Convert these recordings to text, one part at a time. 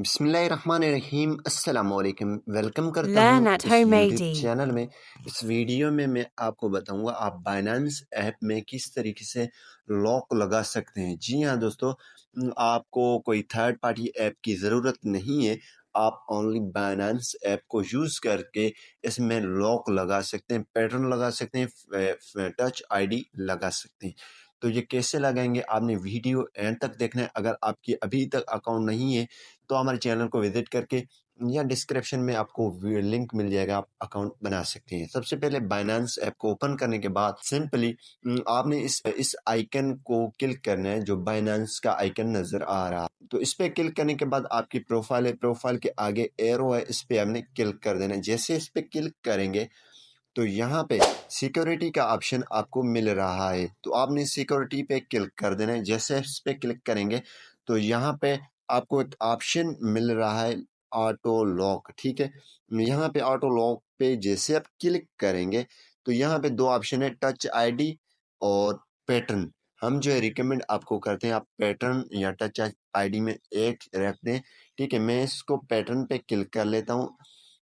बिस्मिल्लाहिर्रहमानिर्रहीम अस्सलाम वालेकुम। वेलकम करता हूँ Learn at इस Home यूट्यूब AD. चैनल में। इस वीडियो में मैं आपको बताऊंगा आप बाइनेंस ऐप में किस तरीके से लॉक लगा सकते हैं। जी हाँ दोस्तों, आपको कोई थर्ड पार्टी ऐप की ज़रूरत नहीं है। आप ओनली बाइनेंस ऐप को यूज़ करके इसमें लॉक लगा सकते हैं, पैटर्न लगा सकते हैं, टच आईडी लगा सकते हैं। तो ये कैसे लगाएंगे, आपने वीडियो एंड तक देखना है। अगर आपकी अभी तक अकाउंट नहीं है तो हमारे चैनल को विजिट करके या डिस्क्रिप्शन में आपको लिंक मिल जाएगा, आप अकाउंट बना सकते हैं। सबसे पहले बाइनेंस ऐप को ओपन करने के बाद सिंपली आपने इस आइकन को क्लिक करना है, जो बाइनेंस का आइकन नजर आ रहा है। तो इस पे क्लिक करने के बाद आपकी प्रोफाइल है, प्रोफाइल के आगे एरो है, इस पे आपने क्लिक कर देना है। जैसे इस पे क्लिक करेंगे तो यहाँ पे सिक्योरिटी का ऑप्शन आपको मिल रहा है, तो आपने सिक्योरिटी पे क्लिक कर देना है। जैसे इस पे क्लिक करेंगे तो यहाँ पे आपको एक ऑप्शन मिल रहा है ऑटो लॉक, ठीक है। यहाँ पे ऑटो लॉक पे जैसे आप क्लिक करेंगे तो यहाँ पे दो ऑप्शन है, टच आईडी और पैटर्न। हम जो है रिकमेंड आपको करते हैं आप पैटर्न या टच आईडी में एक रख दें, ठीक है। मैं इसको पैटर्न पे क्लिक कर लेता हूँ।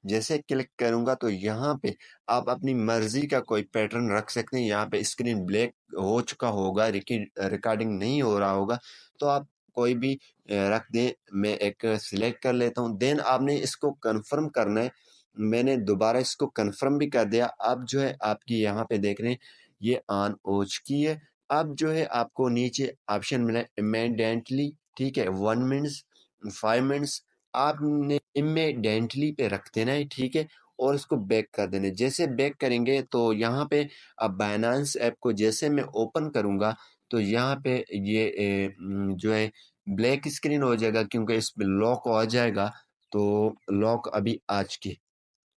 जैसे क्लिक करूंगा तो यहाँ पे आप अपनी मर्जी का कोई पैटर्न रख सकते हैं। यहाँ पे स्क्रीन ब्लैक हो चुका होगा, रिकॉर्डिंग नहीं हो रहा होगा, तो आप कोई भी रख दें। मैं एक सिलेक्ट कर लेता हूँ। देन आपने इसको कंफर्म करना है। मैंने दोबारा इसको कंफर्म भी कर दिया। अब जो है आपकी यहाँ पे देख रहे हैं ये ऑन हो चुकी है। अब जो है आपको नीचे ऑप्शन मिला है इमीडिएटली, ठीक है, 1 मिनट्स 5 मिनट्स आपने इमीडिएटली पे रख देना है, ठीक है, और इसको बैक कर देना है। जैसे बैक करेंगे तो यहाँ पे अब बाइनेंस ऐप को जैसे मैं ओपन करूँगा तो यहाँ पे ये जो है ब्लैक स्क्रीन हो जाएगा, क्योंकि इस पे लॉक हो जाएगा। तो लॉक अभी आज की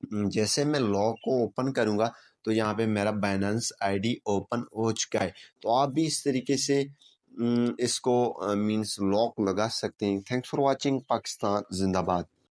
जैसे मैं लॉक को ओपन करूँगा तो यहाँ पे मेरा बाइनेंस आईडी ओपन हो चुका है। तो आप भी इस तरीके से इसको मींस लॉक लगा सकते हैं। Thanks for watching. पाकिस्तान जिंदाबाद।